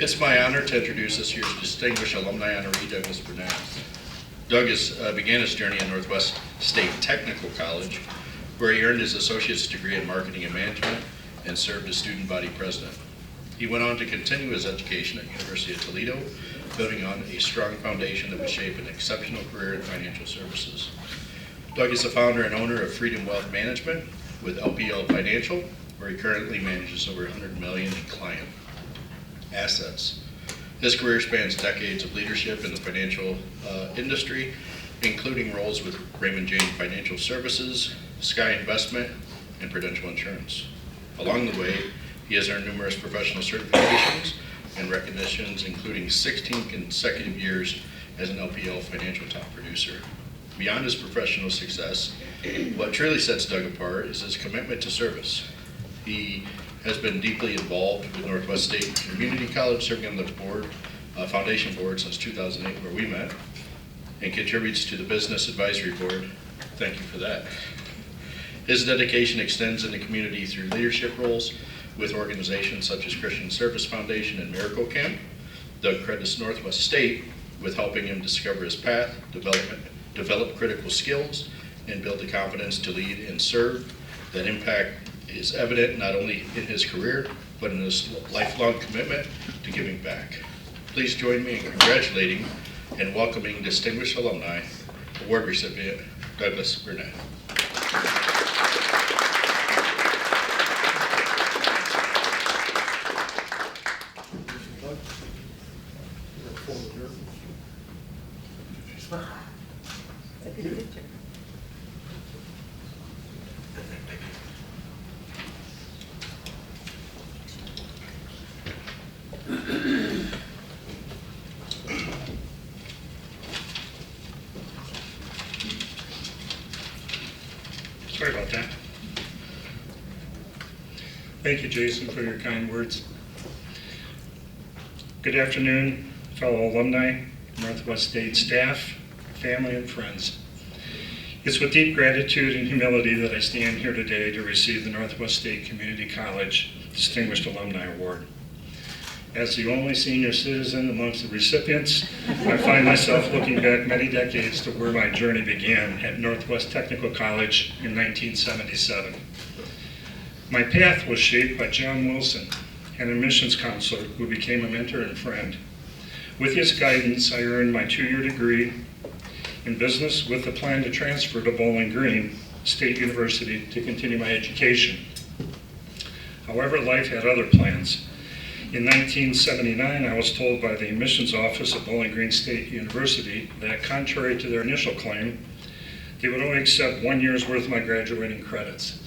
It's my honor to introduce this year's Distinguished Alumni Honoree, Douglas Burnett. Doug began his journey at Northwest State Technical College, where he earned his associate's degree in marketing and management and served as student body president. He went on to continue his education at University of Toledo, building on a strong foundation that would shape an exceptional career in financial services. Doug is the founder and owner of Freedom Wealth Management with LPL Financial, where he currently manages over $100 million in client assets. His career spans decades of leadership in the financial industry, including roles with Raymond James Financial Services, Sky Investment, and Prudential Insurance. Along the way, he has earned numerous professional certifications and recognitions, including 16 consecutive years as an LPL Financial top producer. Beyond his professional success, what truly sets Doug apart is his commitment to service. He has been deeply involved with Northwest State Community College, serving on the board, foundation board since 2008, where we met, and contributes to the business advisory board. Thank you for that. His dedication extends in the community through leadership roles with organizations such as Christian Service Foundation and Miracle Camp. Doug credits Northwest State with helping him discover his path, develop critical skills, and build the confidence to lead and serve. That impact is evident not only in his career, but in his lifelong commitment to giving back. Please join me in congratulating and welcoming Distinguished Alumni Award recipient, Douglas Burnett. Sorry about that. Thank you, Jason, for your kind words. Good afternoon, fellow alumni, Northwest State staff, family, and friends. It's with deep gratitude and humility that I stand here today to receive the Northwest State Community College Distinguished Alumni Award. As the only senior citizen amongst the recipients, I find myself looking back many decades to where my journey began at Northwest Technical College in 1977. My path was shaped by John Wilson, an admissions counselor who became a mentor and friend. With his guidance, I earned my 2-year degree in business with a plan to transfer to Bowling Green State University to continue my education. However, life had other plans. In 1979, I was told by the admissions office at Bowling Green State University that, contrary to their initial claim, they would only accept 1 year's worth of my graduating credits.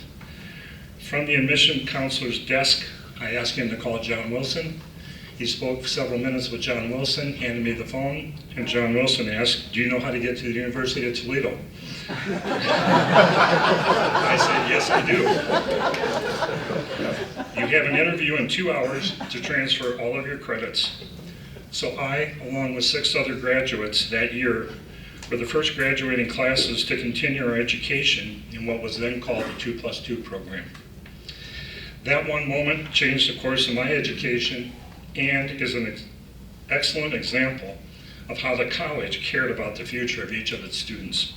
From the admission counselor's desk, I asked him to call John Wilson. He spoke for several minutes with John Wilson, handed me the phone, and John Wilson asked, "Do you know how to get to the University of Toledo?" I said, "Yes, I do. You have an interview in 2 hours to transfer all of your credits." So I, along with 6 other graduates that year, were the first graduating classes to continue our education in what was then called the 2+2 program. That one moment changed the course of my education and is an excellent example of how the college cared about the future of each of its students.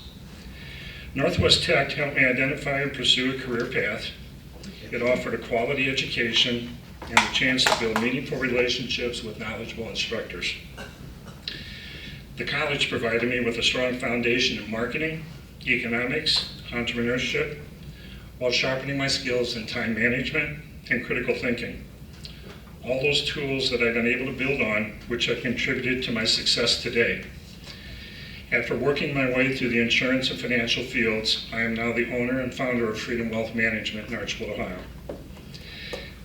Northwest Tech helped me identify and pursue a career path. It offered a quality education and the chance to build meaningful relationships with knowledgeable instructors. The college provided me with a strong foundation in marketing, economics, entrepreneurship, while sharpening my skills in time management and critical thinking. All those tools that I've been able to build on, which have contributed to my success today. After working my way through the insurance and financial fields, I am now the owner and founder of Freedom Wealth Management in Archwood, Ohio.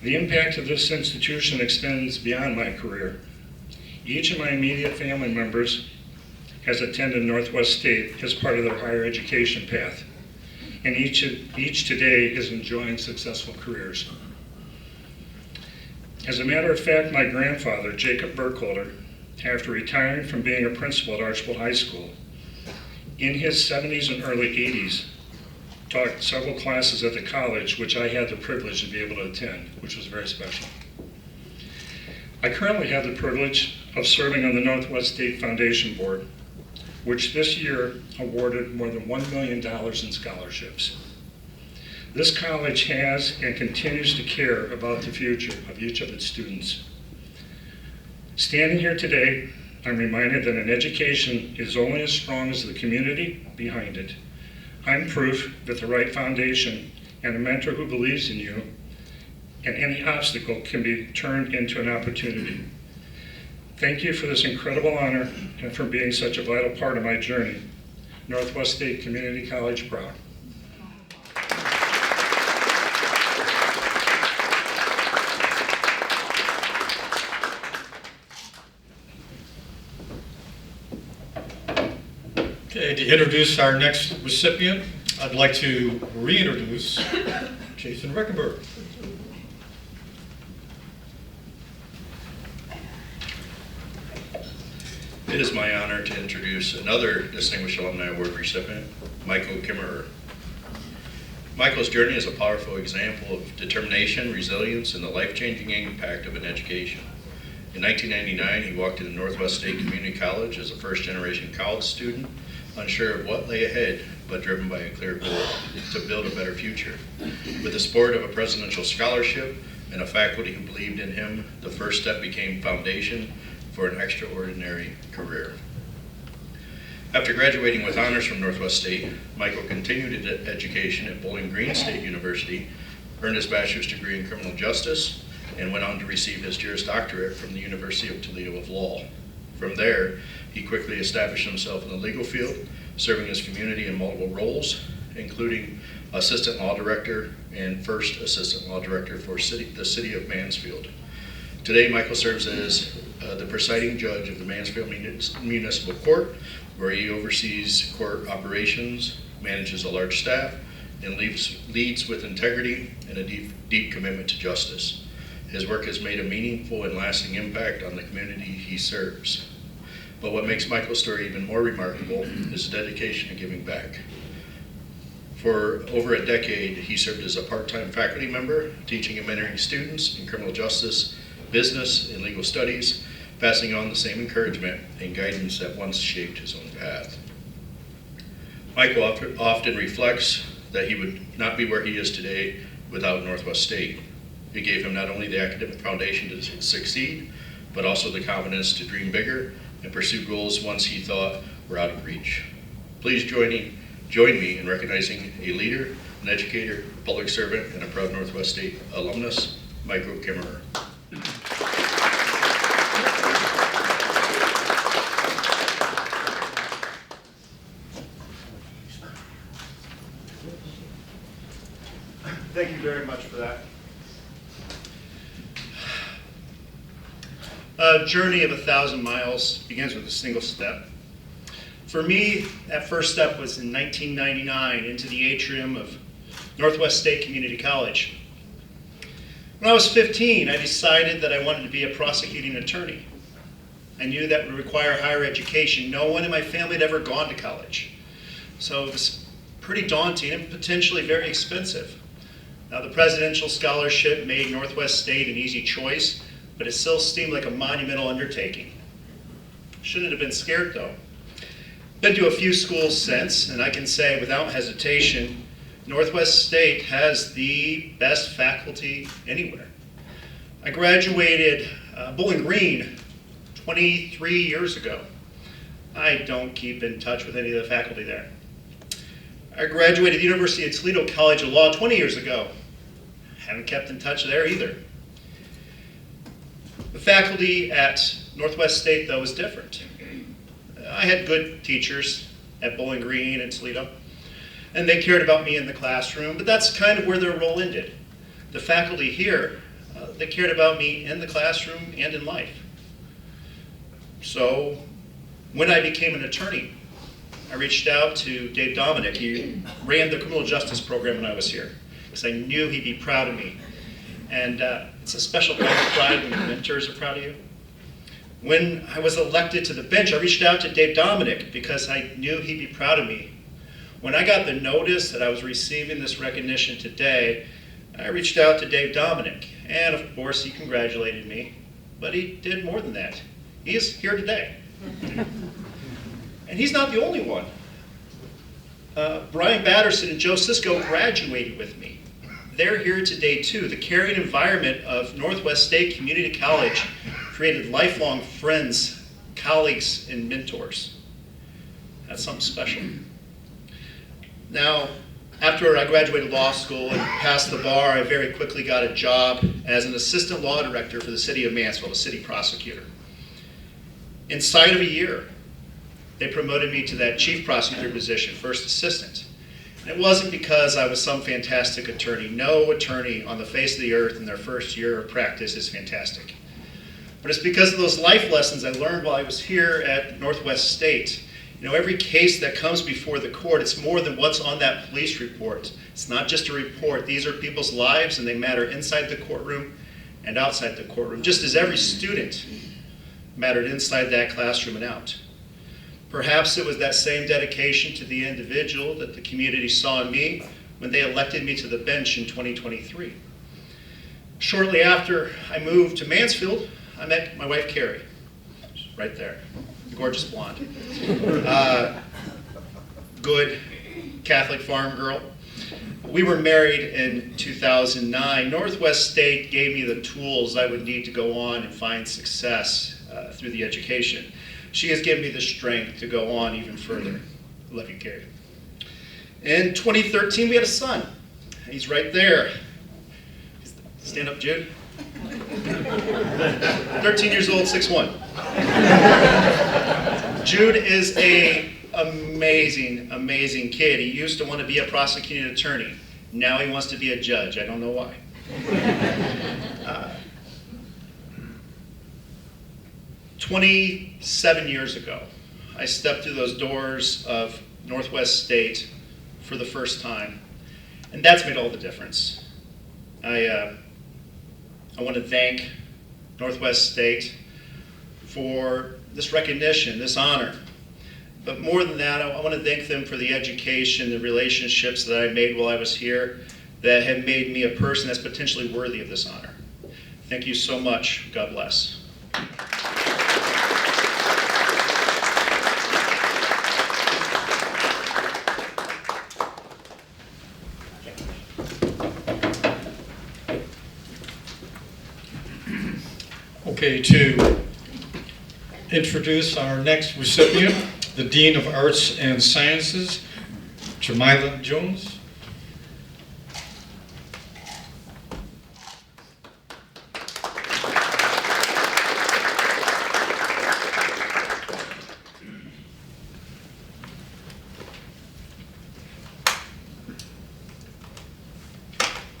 The impact of this institution extends beyond my career. Each of my immediate family members has attended Northwest State as part of their higher education path, and each today is enjoying successful careers. As a matter of fact, my grandfather, Jacob Burkholder, after retiring from being a principal at Archwood High School, in his 70s and early 80s, taught several classes at the college, which I had the privilege to be able to attend, which was very special. I currently have the privilege of serving on the Northwest State Foundation Board, which this year awarded more than $1 million in scholarships. This college has and continues to care about the future of each of its students. Standing here today, I'm reminded that an education is only as strong as the community behind it. I'm proof that the right foundation and a mentor who believes in you and any obstacle can be turned into an opportunity. Thank you for this incredible honor and for being such a vital part of my journey. Northwest State Community College proud. Okay, to introduce our next recipient, I'd like to reintroduce Jason Reckenberg. It is my honor to introduce another Distinguished Alumni Award recipient, Michael Kimmerer. Michael's journey is a powerful example of determination, resilience, and the life-changing impact of an education. In 1999, he walked into Northwest State Community College as a first-generation college student, unsure of what lay ahead, but driven by a clear goal to build a better future. With the support of a presidential scholarship and a faculty who believed in him, the first step became foundation for an extraordinary career. After graduating with honors from Northwest State, Michael continued his education at Bowling Green State University, earned his bachelor's degree in criminal justice, and went on to receive his Juris Doctorate from the University of Toledo of Law. From there, he quickly established himself in the legal field, serving his community in multiple roles, including Assistant Law Director and First Assistant Law Director for the City of Mansfield. Today, Michael serves as the presiding judge of the Mansfield Municipal Court, where he oversees court operations, manages a large staff, and leads with integrity and a deep commitment to justice. His work has made a meaningful and lasting impact on the community he serves. But what makes Michael's story even more remarkable is his dedication to giving back. For over a decade, he served as a part-time faculty member, teaching and mentoring students in criminal justice, business, and legal studies, passing on the same encouragement and guidance that once shaped his own path. Michael often reflects that he would not be where he is today without Northwest State. It gave him not only the academic foundation to succeed, but also the confidence to dream bigger and pursue goals once he thought were out of reach. Please join me in recognizing a leader, an educator, public servant, and a proud Northwest State alumnus, Michael Kimmerer. Thank you very much for that. A journey of 1,000 miles begins with a single step. For me, that first step was in 1999 into the atrium of Northwest State Community College. When I was 15, I decided that I wanted to be a prosecuting attorney. I knew that would require higher education. No one in my family had ever gone to college. So it was pretty daunting and potentially very expensive. Now, the presidential scholarship made Northwest State an easy choice, but it still seemed like a monumental undertaking. Shouldn't have been scared, though. Been to a few schools since, and I can say without hesitation, Northwest State has the best faculty anywhere. I graduated Bowling Green 23 years ago. I don't keep in touch with any of the faculty there. I graduated the University of Toledo College of Law 20 years ago. Haven't kept in touch there either. The faculty at Northwest State, though, is different. I had good teachers at Bowling Green and Toledo, and they cared about me in the classroom, but that's kind of where their role ended. The faculty here, they cared about me in the classroom and in life. So when I became an attorney, I reached out to Dave Dominic. He ran the criminal justice program when I was here, because I knew he'd be proud of me. And it's a special kind of pride when your mentors are proud of you. When I was elected to the bench, I reached out to Dave Dominic because I knew he'd be proud of me. When I got the notice that I was receiving this recognition today, I reached out to Dave Dominic, and of course he congratulated me. but he did more than that. He is here today. And he's not the only one. Brian Batterson and Joe Cisco graduated with me. They're here today too. The caring environment of Northwest State Community College created lifelong friends, colleagues, and mentors. That's something special. Now, after I graduated law school and passed the bar, I very quickly got a job as an assistant law director for the city of Mansfield, a city prosecutor. Inside of a year, they promoted me to that chief prosecutor position, first assistant. And it wasn't because I was some fantastic attorney. No attorney on the face of the earth in their first year of practice is fantastic. But it's because of those life lessons I learned while I was here at Northwest State. You know, every case that comes before the court, it's more than what's on that police report. It's not just a report. These are people's lives, and they matter inside the courtroom and outside the courtroom, just as every student mattered inside that classroom and out. Perhaps it was that same dedication to the individual that the community saw in me when they elected me to the bench in 2023. Shortly after I moved to Mansfield, I met my wife, Carrie, right there, gorgeous blonde. Good Catholic farm girl. We were married in 2009. Northwest State gave me the tools I would need to go on and find success through the education. She has given me the strength to go on even further. I love you, Carrie. In 2013, we had a son. He's right there. Stand up, Jude. 13 years old, 6'1". Jude is an amazing, amazing kid. He used to want to be a prosecuting attorney. Now he wants to be a judge. I don't know why. 27 years ago, I stepped through those doors of Northwest State for the first time, and that's made all the difference. I want to thank Northwest State for this recognition, this honor. But more than that, I want to thank them for the education, the relationships that I made while I was here that have made me a person that's potentially worthy of this honor. Thank you so much. God bless. Okay, to introduce our next recipient, the Dean of Arts and Sciences, Jamila Jones.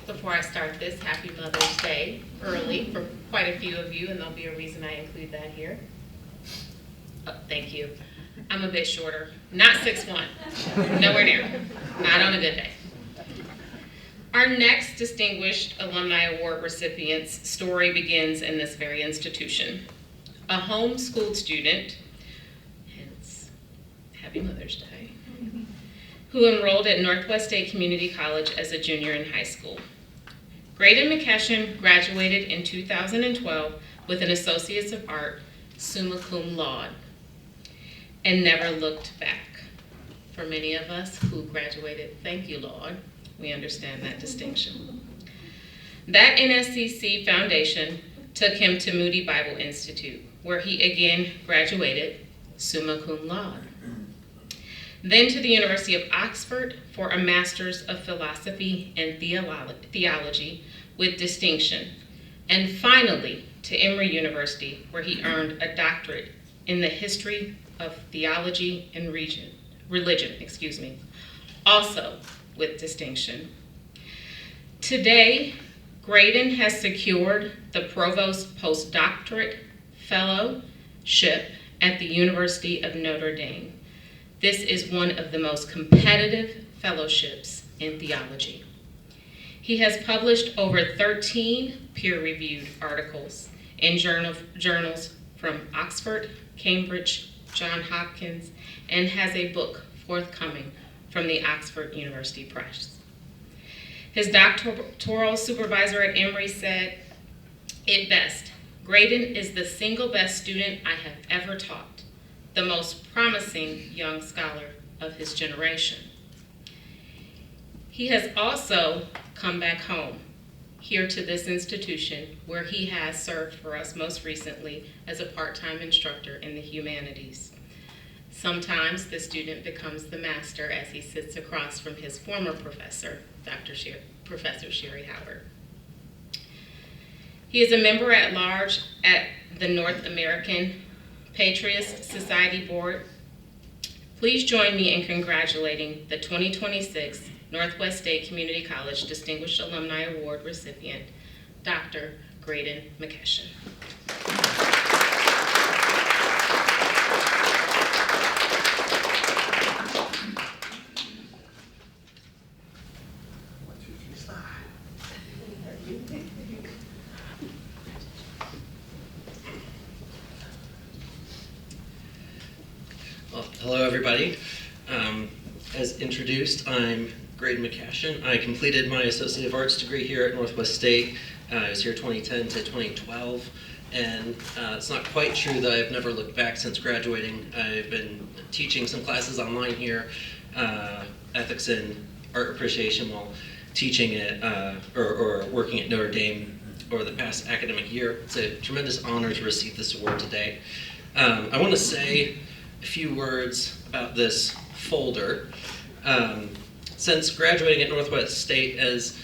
Before I start this, happy Mother's Day early for quite a few of you, and there'll be a reason I include that here. Oh, thank you. I'm a bit shorter, not 6'1", nowhere near, not on a good day. Our next Distinguished Alumni Award recipient's story begins in this very institution. A homeschooled student, hence happy Mother's Day, who enrolled at Northwest State Community College as a junior in high school. Graydon McKesson graduated in 2012 with an Associates of Art, summa cum laude, and never looked back. For many of us who graduated, thank you, Lord, we understand that distinction. That NSCC foundation took him to Moody Bible Institute, where he again graduated, summa cum laude. Then to the University of Oxford for a Master's of Philosophy and Theology with distinction. And finally to Emory University, where he earned a doctorate in the history of theology and religion, also with distinction. Today, Graydon has secured the Provost Postdoctorate Fellowship at the University of Notre Dame. This is one of the most competitive fellowships in theology. He has published over 13 peer-reviewed articles in journals from Oxford, Cambridge, Johns Hopkins, and has a book forthcoming from the Oxford University Press. His doctoral supervisor at Emory said it best: Graydon is the single best student I have ever taught, the most promising young scholar of his generation. He has also come back home, here to this institution, where he has served for us most recently as a part-time instructor in the humanities. Sometimes the student becomes the master as he sits across from his former professor, Professor Sherry Howard. He is a member at large at the North American Patriots Society Board. Please join me in congratulating the 2026 Northwest State Community College Distinguished Alumni Award recipient, Dr. Graydon McKesson. Well, hello, everybody. As introduced, I'm Graydon McKesson. I completed my Associate of Arts degree here at Northwest State. I was here 2010 to 2012, and it's not quite true that I've never looked back since graduating. I've been teaching some classes online here, ethics and art appreciation, while teaching at or working at Notre Dame over the past academic year. It's a tremendous honor to receive this award today. I want to say a few words about this folder. Since graduating at Northwest State, as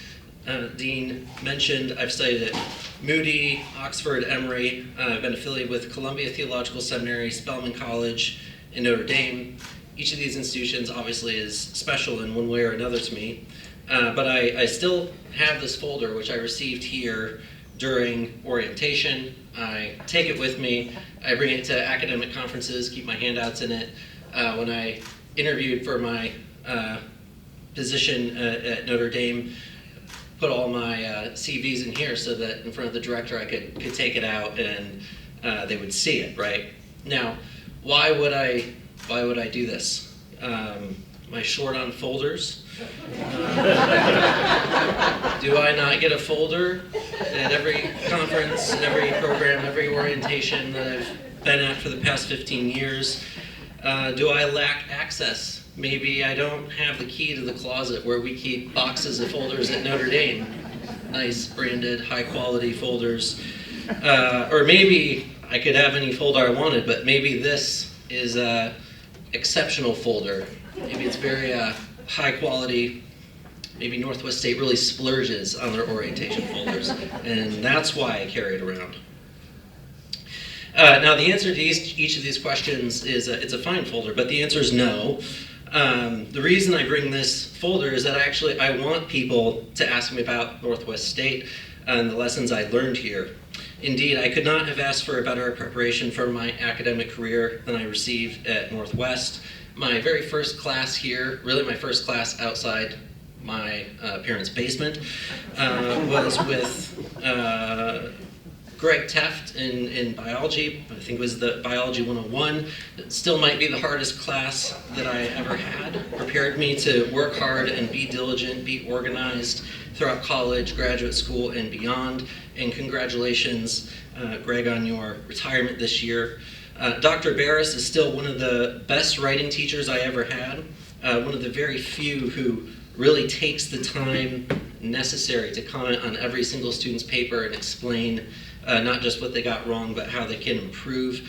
Dean mentioned, I've studied at Moody, Oxford, Emory. I've been affiliated with Columbia Theological Seminary, Spelman College, and Notre Dame. Each of these institutions obviously is special in one way or another to me, but I still have this folder, which I received here during orientation. I take it with me. I bring it to academic conferences, keep my handouts in it. When I interviewed for my position at Notre Dame, put all my CVs in here so that in front of the director I could take it out and they would see it, right? Now, why would I do this? Am I short on folders? Do I not get a folder at every conference, every program, every orientation that I've been at for the past 15 years? Do I lack access? Maybe I don't have the key to the closet where we keep boxes of folders at Notre Dame. Nice branded, high quality folders. Or maybe I could have any folder I wanted, but maybe this is an exceptional folder. Maybe it's very high quality. Maybe Northwest State really splurges on their orientation folders, and that's why I carry it around. Now, the answer to each of these questions is it's a fine folder, but the answer is no. The reason I bring this folder is that I want people to ask me about Northwest State and the lessons I learned here. Indeed, I could not have asked for a better preparation for my academic career than I received at Northwest. My very first class here, really my first class outside my parents' basement, was with Greg Teft in biology. I think it was the Biology 101. It still might be the hardest class that I ever had. Prepared me to work hard and be diligent, be organized throughout college, graduate school, and beyond. And congratulations, Greg, on your retirement this year. Dr. Barris is still one of the best writing teachers I ever had. One of the very few who really takes the time necessary to comment on every single student's paper and explain not just what they got wrong, but how they can improve.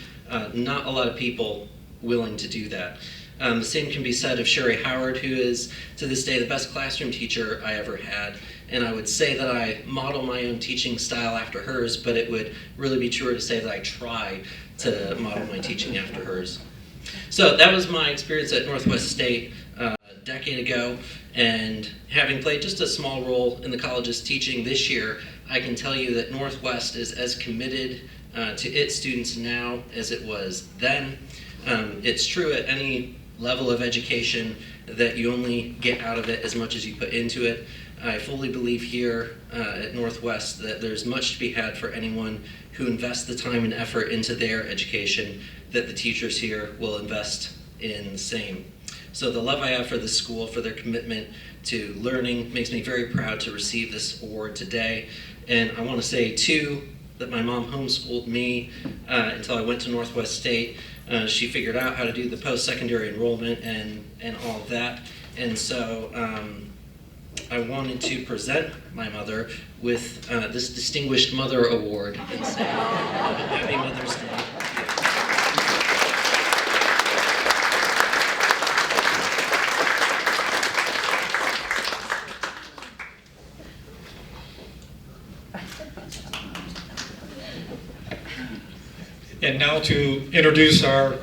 Not a lot of people willing to do that. The same can be said of Sherry Howard, who is, to this day, the best classroom teacher I ever had. And I would say that I model my own teaching style after hers, but it would really be truer to say that I try to model my teaching after hers. So that was my experience at Northwest State a decade ago, and having played just a small role in the college's teaching this year, I can tell you that Northwest is as committed to its students now as it was then. It's true at any level of education that you only get out of it as much as you put into it. I fully believe here at Northwest that there's much to be had for anyone who invests the time and effort into their education, that the teachers here will invest in the same. So the love I have for this school, for their commitment to learning, makes me very proud to receive this award today. And I want to say to that my mom homeschooled me until I went to Northwest State. She figured out how to do the post-secondary enrollment and all of that. And so I wanted to present my mother with this Distinguished Mother Award and say Happy Mother's Day. And now to introduce our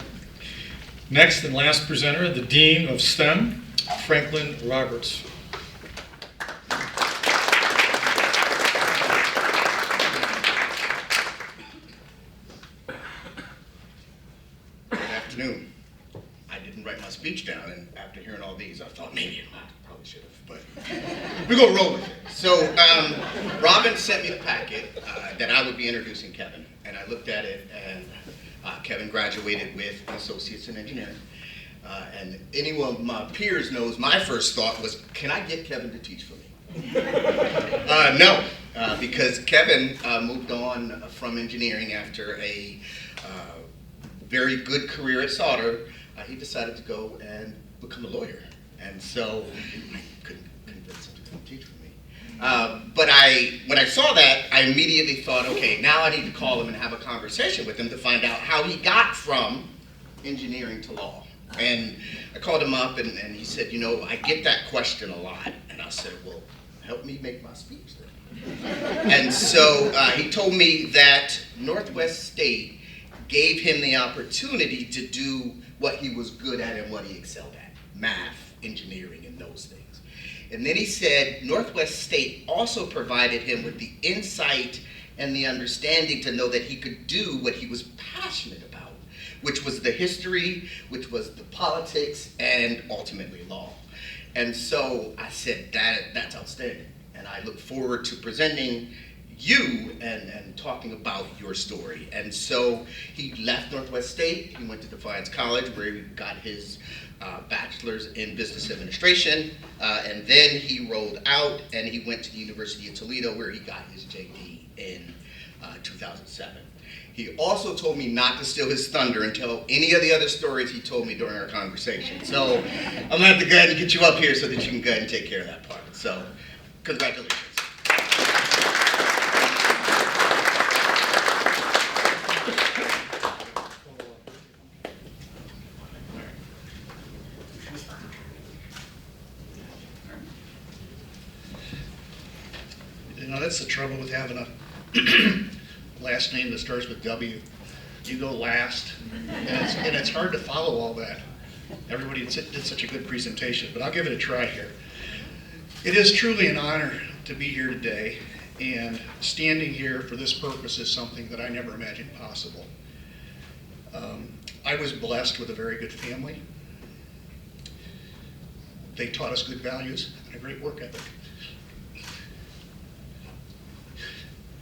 next and last presenter, the Dean of STEM, Franklin Roberts. Good afternoon. I didn't write my speech down, and after hearing all these, I thought maybe I probably should have, but we're going to roll with it. So Robin sent me the packet that I would be introducing Kevin, and I looked at it, and Kevin graduated with an associate's in engineering. And anyone of my peers knows my first thought was, can I get Kevin to teach for me? No, because Kevin moved on from engineering after a very good career at Sauder. He decided to go and become a lawyer. And so I couldn't convince him to come teach for me. But when I saw that, I immediately thought, okay, now I need to call him and have a conversation with him to find out how he got from engineering to law. And I called him up, and he said, you know, I get that question a lot. And I said, well, help me make my speech then. And so he told me that Northwest State gave him the opportunity to do what he was good at and what he excelled at, math, engineering, and those things. And then he said Northwest State also provided him with the insight and the understanding to know that he could do what he was passionate about, which was the history, which was the politics, and ultimately law. And so I said, that's outstanding. And I look forward to presenting you and talking about your story. And so he left Northwest State, he went to Defiance College where he got his bachelor's in business administration, and then he rolled out and he went to the University of Toledo where he got his JD in 2007. He also told me not to steal his thunder and tell any of the other stories he told me during our conversation. So I'm gonna have to go ahead and get you up here so that you can go ahead and take care of that part. So congratulations. You know, that's the trouble with having a last name that starts with W. You go last, and it's hard to follow all that. Everybody did such a good presentation, but I'll give it a try here. It is truly an honor to be here today, and standing here for this purpose is something that I never imagined possible. I was blessed with a very good family. They taught us good values and a great work ethic.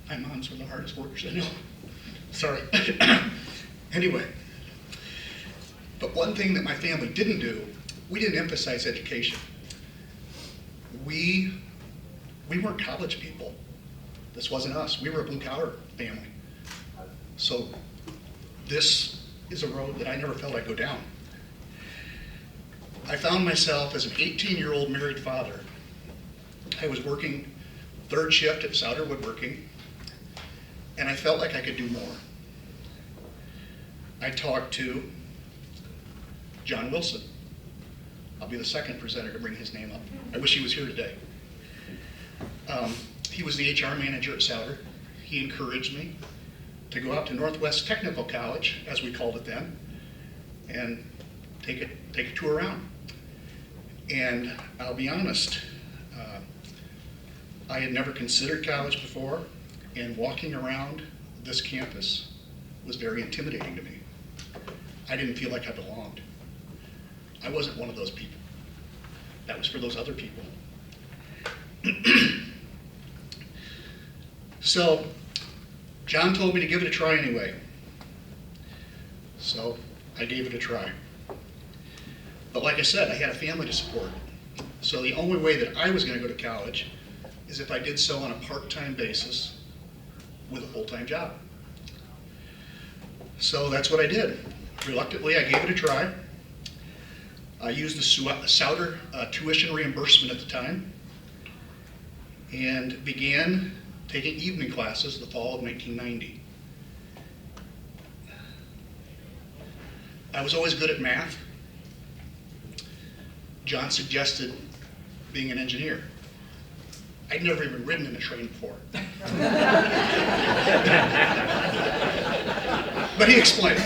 My mom's one of the hardest workers I know. Sorry. Anyway, but one thing that my family didn't do, we didn't emphasize education. We weren't college people. This wasn't us. We were a blue-collar family. So this is a road that I never felt I'd go down. I found myself as an 18-year-old married father. I was working third shift at Sauder Woodworking, and I felt like I could do more. I talked to John Wilson. I'll be the second presenter to bring his name up. I wish he was here today. He was the HR manager at Sauder. He encouraged me to go out to Northwest Technical College, as we called it then, and take a tour around. And I'll be honest, I had never considered college before, and walking around this campus was very intimidating to me. I didn't feel like I belonged. I wasn't one of those people. That was for those other people. So, John told me to give it a try anyway. So, I gave it a try. But like I said, I had a family to support. So the only way that I was going to go to college is if I did so on a part-time basis with a full-time job. So that's what I did. Reluctantly, I gave it a try. I used the Souder tuition reimbursement at the time and began taking evening classes the fall of 1990. I was always good at math. John suggested being an engineer. I'd never even ridden in a train before. But he explained.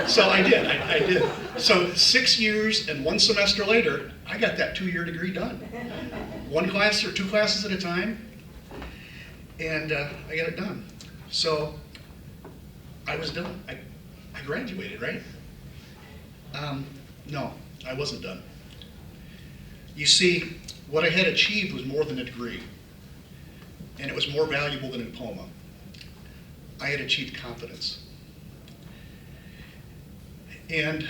So I did, I did. So 6 years and 1 semester later, I got that 2-year degree done. 1 class or 2 classes at a time, and I got it done. So I was done. I graduated, right? No, I wasn't done. You see, what I had achieved was more than a degree, and it was more valuable than a diploma. I had achieved confidence. And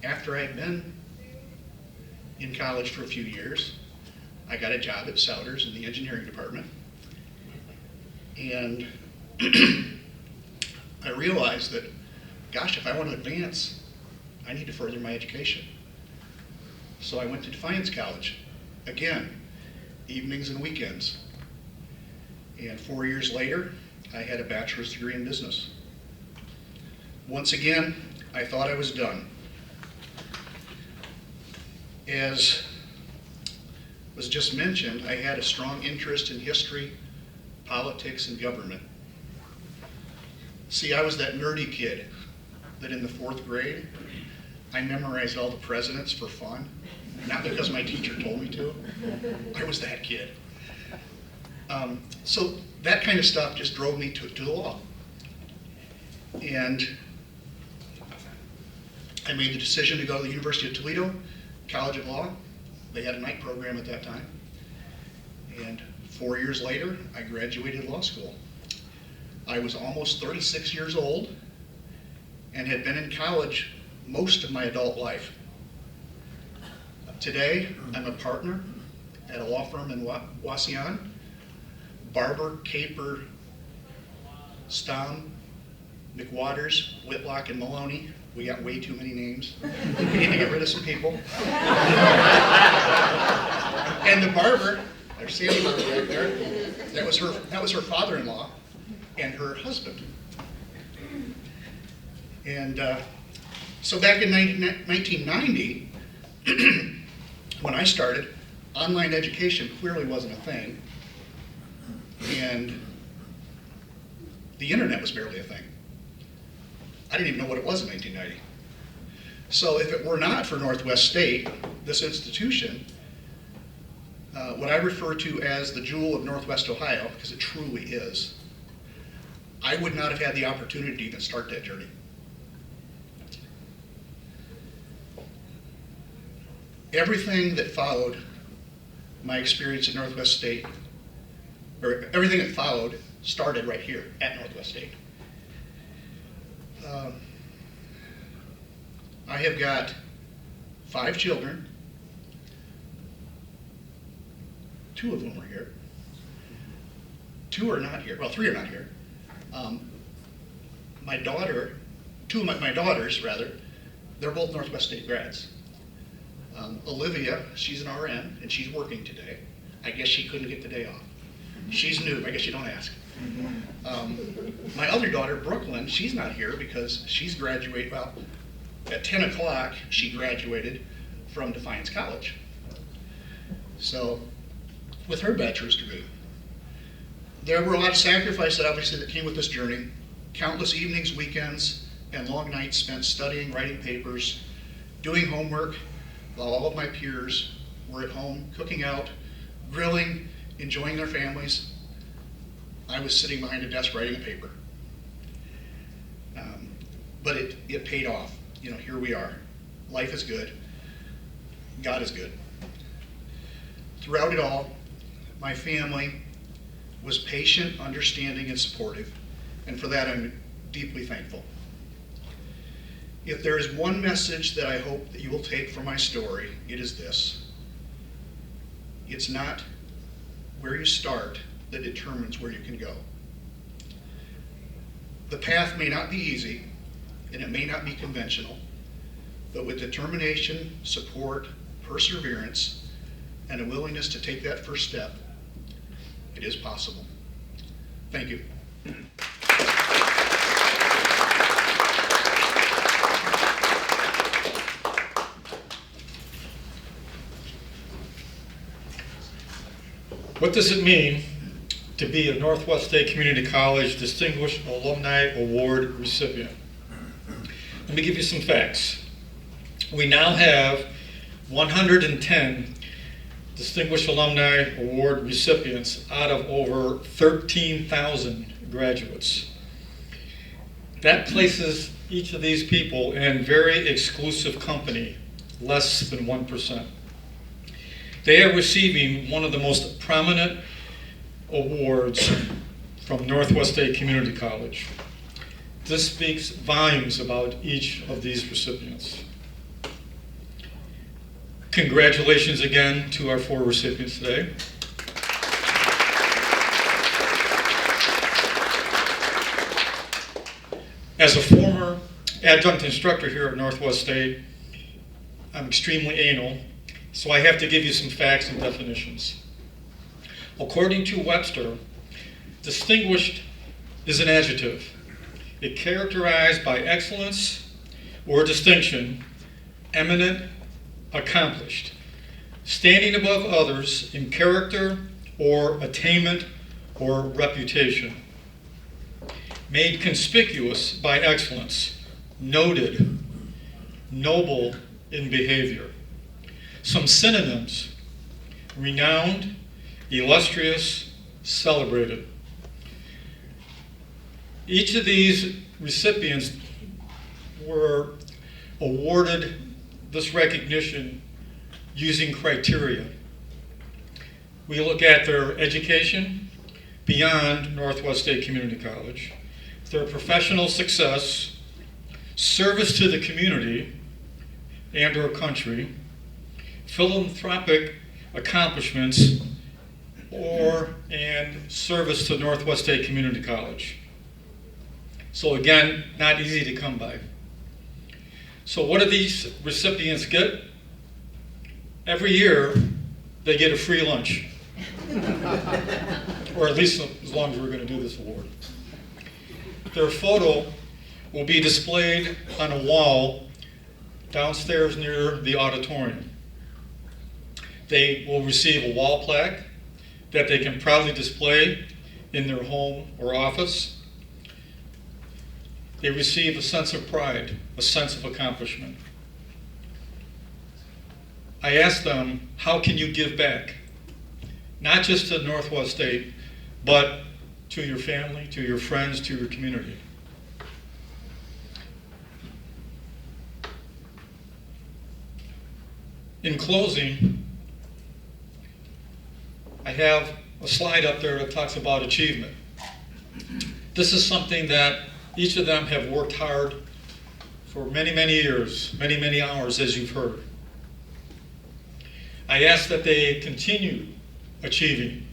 after I had been in college for a few years, I got a job at Souders in the engineering department. And I realized that, gosh, if I want to advance, I need to further my education. So I went to Defiance College, again, evenings and weekends. And 4 years later, I had a bachelor's degree in business. Once again, I thought I was done. As was just mentioned, I had a strong interest in history, politics, and government. See, I was that nerdy kid that in the 4th grade, I memorized all the presidents for fun, not because my teacher told me to. I was that kid. So that kind of stuff just drove me to the law. And I made the decision to go to the University of Toledo College of Law. They had a night program at that time. And 4 years later, I graduated law school. I was almost 36 years old and had been in college most of my adult life. Today, I'm a partner at a law firm in Wasion. Barber, Caper, Stom, McWaters, Whitlock, and Maloney. We got way too many names. We need to get rid of some people. And the barber, there's Sandy Barber right there. That was her father-in-law and her husband. And so back in 1990, when I started, online education clearly wasn't a thing. And the internet was barely a thing. I didn't even know what it was in 1990. So if it were not for Northwest State, this institution, what I refer to as the jewel of Northwest Ohio, because it truly is, I would not have had the opportunity to even start that journey. Everything that followed my experience at Northwest State, or everything that followed, started right here at Northwest State. I have got 5 children. 2 of them are here. 2 are not here. Well, 3 are not here. My daughter, 2 of my daughters, rather, they're both Northwest State grads. Olivia, she's an RN, and she's working today. I guess she couldn't get the day off. She's new. I guess you don't ask. My other daughter, Brooklyn, she's not here because she's graduated, well, at 10 o'clock, she graduated from Defiance College. So, with her bachelor's degree. There were a lot of sacrifices, obviously, that came with this journey. Countless evenings, weekends, and long nights spent studying, writing papers, doing homework, while all of my peers were at home cooking out, grilling, enjoying their families. I was sitting behind a desk writing a paper. But it paid off. You know, here we are. Life is good. God is good. Throughout it all, my family was patient, understanding, and supportive, and for that I'm deeply thankful. If there is one message that I hope that you will take from my story, it is this. It's not where you start, that determines where you can go. The path may not be easy, and it may not be conventional, but with determination, support, perseverance, and a willingness to take that first step, it is possible. Thank you. What does it mean to be a Northwest State Community College Distinguished Alumni Award recipient? Let me give you some facts. We now have 110 Distinguished Alumni Award recipients out of over 13,000 graduates. That places each of these people in very exclusive company, less than 1%. They are receiving one of the most prominent awards from Northwest State Community College. This speaks volumes about each of these recipients. Congratulations again to our 4 recipients today. As a former adjunct instructor here at Northwest State, I'm extremely anal, so I have to give you some facts and definitions. According to Webster, distinguished is an adjective. It characterized by excellence or distinction, eminent, accomplished, standing above others in character or attainment or reputation, made conspicuous by excellence, noted, noble in behavior. Some synonyms: renowned, illustrious, celebrated. Each of these recipients were awarded this recognition using criteria. We look at their education beyond Northwest State Community College, their professional success, service to the community and our country, philanthropic accomplishments, and service to Northwest State Community College. So again, not easy to come by. So what do these recipients get? Every year, they get a free lunch. Or at least as long as we're going to do this award. Their photo will be displayed on a wall downstairs near the auditorium. They will receive a wall plaque that they can proudly display in their home or office. They receive a sense of pride, a sense of accomplishment. I asked them, how can you give back? Not just to Northwest State, but to your family, to your friends, to your community. In closing, I have a slide up there that talks about achievement. This is something that each of them have worked hard for many, many years, many, many hours, as you've heard. I ask that they continue achieving.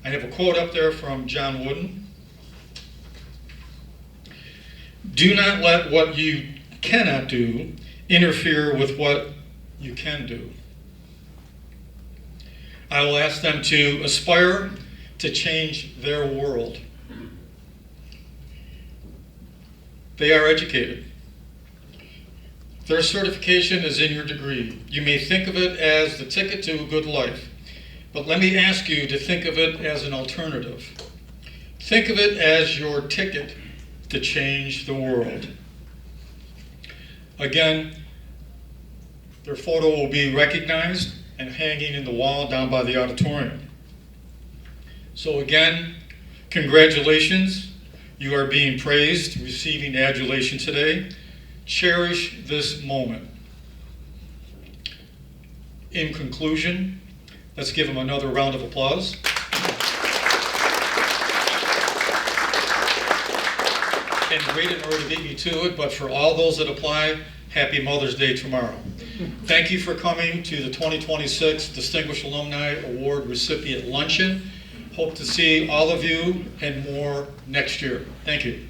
I have a quote up there from John Wooden. Do not let what you cannot do interfere with what you can do. I will ask them to aspire to change their world. They are educated. Their certification is in your degree. You may think of it as the ticket to a good life, but let me ask you to think of it as an alternative. Think of it as your ticket to change the world. Again, their photo will be recognized and hanging in the wall down by the auditorium. So again, congratulations. You are being praised, receiving adulation today. Cherish this moment. In conclusion, let's give them another round of applause. And great in order to beat me to it, but for all those that apply, happy Mother's Day tomorrow. Thank you for coming to the 2026 Distinguished Alumni Award recipient luncheon. Hope to see all of you and more next year. Thank you.